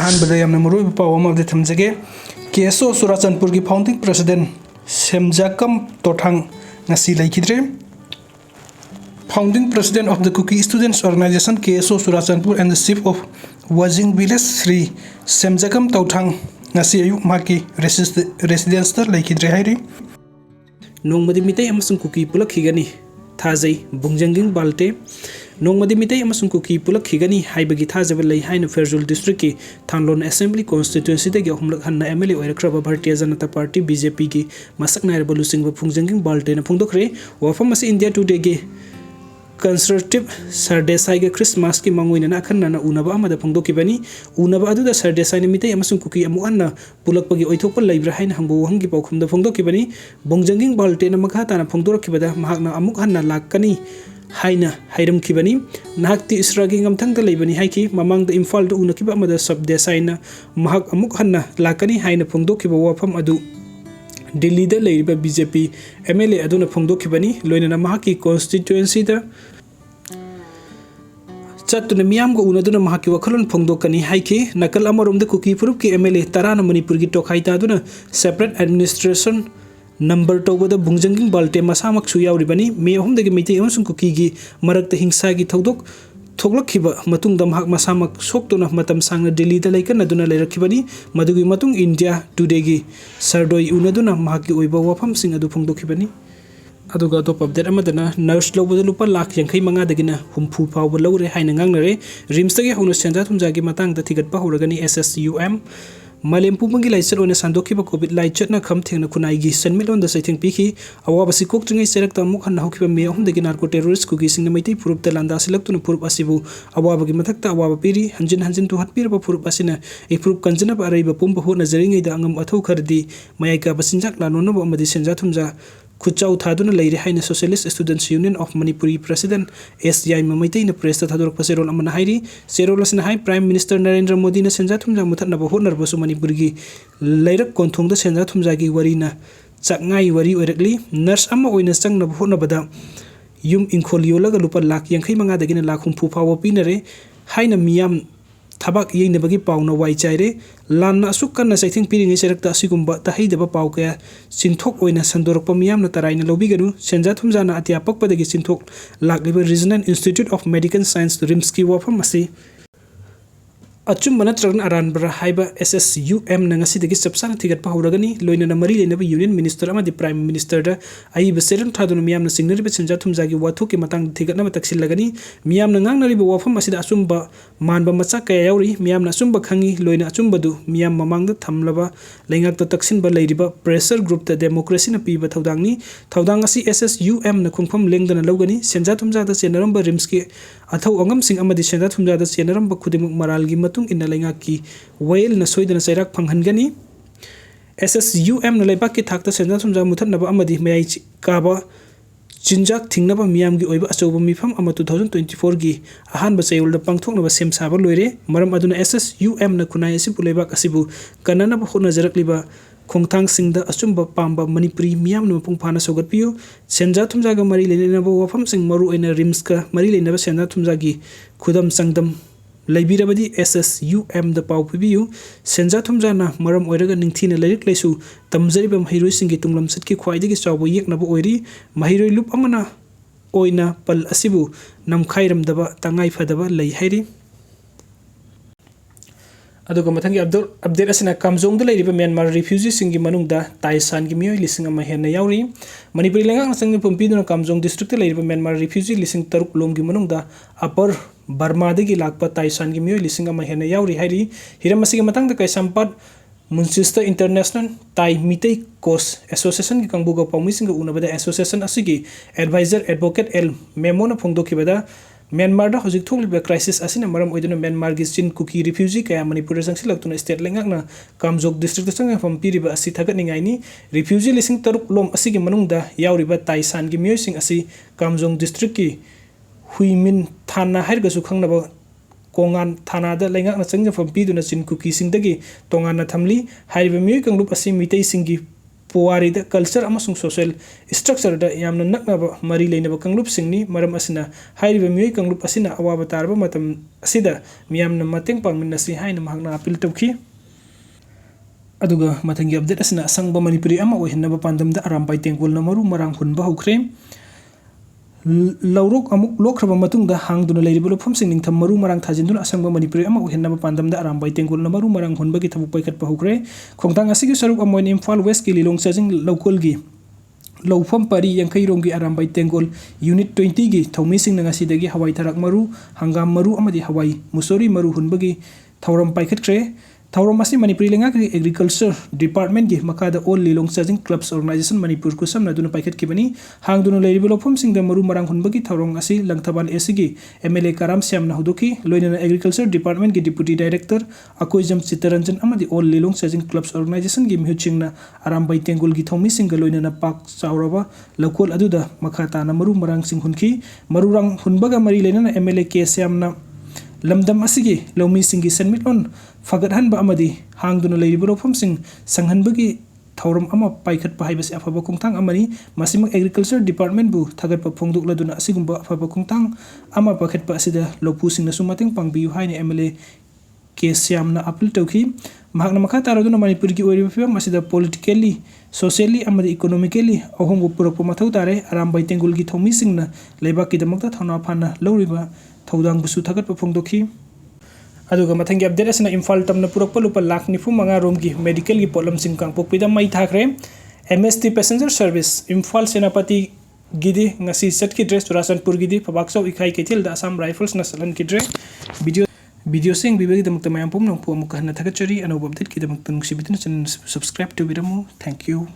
अहमद यामना मरुई पाव अमदे थमजगे केसो सुराचनपुर की founding president सेमजाकम तोथांग ngasi Leikhidre founding president of the Kuki students organization KSO Surachanpur and the chief of Wajing village Sri Semjakam Tauthang ngasi ayu maki residence ta Leikhidre hairi Nongmadi Meetei Amasung Kuki Pullakhigani Thajei Bungjagin Balte Nongmadi Meetei Amasung Kuki Pullakhigani haibagi thajaba lei haina Fairfield district ki Thanglon assembly constituency dagi ahumlak hanna MLA oirakraba Bharatiya Janata Party BJP ki masak nairaba lusingba Bungjagin Balte na phongdokre wafam asi India Today gi conservative Thajei ga Christmas ki mangoina na khanna na unaba amada phongdokibani unaba adu da Thajei ni Meetei Amasung Kuki amu anna pulakpagi oithokpa leibra haina hangbo hangi paukhumda phongdokibani Bungjagin Balte na makha ta na phongdorakibada mahakna amuk hanna lakani haina hairam kibani nahakti isragi ngamthang da leibani haiki mamang da imphal da unakiba amada sabde saina mahak amuk hanna lakani haina phongdokiba wafam adu Delhi da leiba BJP MLA aduna phongdokibani loinana mahaki constituency da chatuna miyam go unaduna mahaki wakhalon phongdokani haiki nakal amarom da Kuki Purup ki MLA tarana manipur gi tokhai ta aduna separate administration number tawada Bungjagin Balte masamak su yauribani me ahumdagi Meetei amasung Kuki gi marakta hingsa gi thodok thoglakhiba matungda mahak masamak soktuna matam sangna Delhi da laikan aduna leirakhibani madugi matung India Today gi sardoi unaduna mahak gi oiba wafam sing adu phongdokibani aduga top update amadana nurse lobada lupa lakh yankhai manga dagina humpu phawba lawre haina ngangnare rims tagi hono senja thumja gi matang da thigatpa horagani SSUM Malem pubangi laisar ona sandoki ba COVID laichat na kham thengna kunai gi sanmilon da saitheng pikhi awa basi kok tringai serak ta muk han haukiba me ahum dagi narco terrorist kuki singna Meitei purup ta landa silak tuna purup asibu awa bagi mathak ta awa piri hanjin tu hatpir ba purup asina e purup kanjana ba arai ba pum ba ho nazaringai da angam athau khardi mayai ka basinjak la no ba amadi senja thumja Kuchau thaduna leire haina Socialist Students Union of Manipuri President SDI Meitei na press ta thadurok paserol amana hairi serol asna hai Prime Minister Narendra Modi na senja thumja muthatna ba honar basu Manipur gi leirak konthong da senja thumja gi wari na chakngai wari oirakli nurse ama oina changna ba hona bada yum inkholiyola ga lupa lakh yankhai manga dagina lakh humpu phawo pinare haina miyam thabak yeina bagi pauna wai chaire lanna asukkan na saithing piringai serakta asigumba tahaidaba pau kaya sinthok oina sandorokpa miyamna taraina lobiganu senja thumjana atia pakpadagi sinthok lakliba Regional Institute of Medical Science rimski wafam asi achum mana tragan aranbra haiba SSUM na ngasi dagi sapsana thigatpa horagani loinana mari lenaba Union Minister amadi Prime Minister da ai beseran thaduna miyamna singnariba senja thumjagi wathoki matang thigatna taksilagani miyamna ngangnariba wafam asida achumba manba macha kaya yauri miyamna achumba khangi loina achumbadu miyam mamangda thamlaba leingakta taksinba leiriba pressure group ta democracy na piba thaudang asi SSUM na khungpham lengdana logani senja thumja da senaramba rimski athau angam sing amadi senja thumja da senaramba khudimuk maralgi matung inna lengaki wail na soidana sairak phanghanggani SSUM na leibak ki thakta senja thumja muthatnaba amadi mayai kaba Jinjak thingnaba miyamgi oiba achoba mifam ama 2024 gi ahanba chayulda pangthoknaba sem saba loire maram aduna SSUM na kunai asibu leibak asibu kanana ba hona jarakliba khongthang singda achumba pamba manipuri miyam na pungphana sogatpiu senja thumja ga mari lenaba wafam sing maru ena rims ka mari lenaba senja thumja gi khudam sangdam Laibirabadi SSUM da pau pibiu senja thumjana maram oiraga ningthina leirik leisu tamjariba mahiroi singi tunglam satki khwaidagi chawbo yeknaba oiri mahiroi lup amana oina pal asibu namkhairam daba tangai phadaba lei hairi aduga mathangi update asina kamjong da leiriba Myanmar refugees singi manungda Taisan gi miyoi lising ama henna yauri Manipuri lengang sangni pumpiduna kamjong district da leiriba Myanmar refugee lising taruk lom gi manungda upper Burma dagi lakpa Taisan gi miyoi lising ama henna yauri hairi hiramasi gi matang da kaisampat Munchester International Thai Meetei Coast Association gi kangbuga pawmising ga unabada association asigi advisor advocate L memo na phongdokibada Myanmar da hojik thokliba crisis asina maram oiduna Myanmar gi chin Kuki refugee kaya Manipur sangsi laktuna state lengakna kamjok district sanga fam piriba asi thagat ningai ni refugee lising taruk lom asigi manungda yauriba Taisan gi miyoi sing asi kamjong district ki huimin thana hairga su khangnaba kongan thana da lengakna changja fam piduna chin Kuki singdagi tongana thamli haiba miyoi kanglup asi Meetei singi पुवारीदा culture अमसुंग social structure दा यामना नकनाबा मरी लेनबा कंगलुप सिंगनी मरम असना हाइरिबा मियोय कंगलुप असना अवाबा तारबा मतम असिदा मियामना मतेंग पांगमिनसि हाइना महकना appeal तौखि अदुगा मथंगी अपडेट असना संगबा मणिपुरी अमा ओहिनबा पांदमदा अरामपाई तेंगोलना मरु मरांग हुनबा हौख्रे लौरोक अमुक लोखरबा मतुंगदा हांगदुना लेरिबा लोफमसिंग निंगथम मरु मरांग थाजिनदुना असंगबा मणिपुरी अमा ओहिनबा पांदमदा अरामपाई तेंगोलना मरु मरांग हुनबगी थबुक पाइखटपा हौख्रे खोंगतांग असिगी सरुक अमोइन इम्फाल वेस्ट की लिलोंग चाजिंग लौकोलगी लौफम परी यांखैरोंगी अरामबाई तेंगोल यूनिट 20 गी थौमीसिंग नंगासिदगी हवाई थरक मरु हंगाम मरु अमदी हवाई मुसोरी मरु हुनबगी थौरम पाइखटख्रे थौरम असी मणिपुरी लेंगाकरी एग्रीकल्चर डिपार्टमेंट गी मखादा all Lilong Chajing clubs organisation Manipur को समनदुना पाइखटखिबनी हांगदुना लेरिबा लोफमसिंगदा मरु मरांग हुनबगी थौरम असी लंगथबाल एसिगी एमएलए कराम श्यामना हुदुकी लोइनना एग्रीकल्चर डिपार्टमेंट गी डिप्यूटी डायरेक्टर अकोइजम चित्तरंजन अमदी all Lilong Chajing clubs organisation गी मिहुचिंगना अरामबाई तेंगोल गी थौमीसिंगगा लोइनना पाक चावरबा लौकोल अदुदा मखाताना मरु मरांग सिंग हुनखी मरुरांग हुनबगा मरी लेनना एमएलए के श्यामना लमदम असिगी लौमी सिंगी सनमिटलोन फगतहनबा अमदी हांगदुना लेरिबा लोफमसिंग संहनबगी थौरम अमा पाइखटपा हाइबसे अफबा खोंगथांग अमनी मसिमक एग्रीकल्चर डिपार्टमेंट बु थगतपा फोंगदुकलदुना असिगुंबा अफबा खोंगथांग अमा पाइखटपा असिदा लोपुसिंगनसु मतंग पांगबियु हाइने एमएलए के श्यामना अपील तौखि महाकना मखा तारदुना मणिपुरगी ओइरिबा फिबम असिदा पॉलिटिकली सोशली अमदी इकोनॉमिकली अहोंगबो पुरकपा मथौ तारे अरामबाई तेंगोलगी थौमीसिंगना लेबाकगिदमक्ता थौना फाना लौरिबा थौदांगबुसु थगतपा फोंगदोखि अदुगा मथंगी अपडेट असना इम्फाल तमना पुरकपा लुपा लाख 95 रोमगी मेडिकल गी पोलमसिंग कांगपोकपिदा मई थाखरे MST passenger service Imphal Senapati गिदी ngasi चटखिद्रे चुराचंदपुर गिदी फबाक्सौ इखाई कैथेलदा असम राइफल्स ना सलनखिद्रे वीडियो सिंग बिबेगिदमक्ता मयाम पुम नंगपु अमुक हन्ना थगचरी अनौब अपडेट किदमक्ता नुसिबिदना चैनल सब्सक्राइब टुबिरमु थैंक यू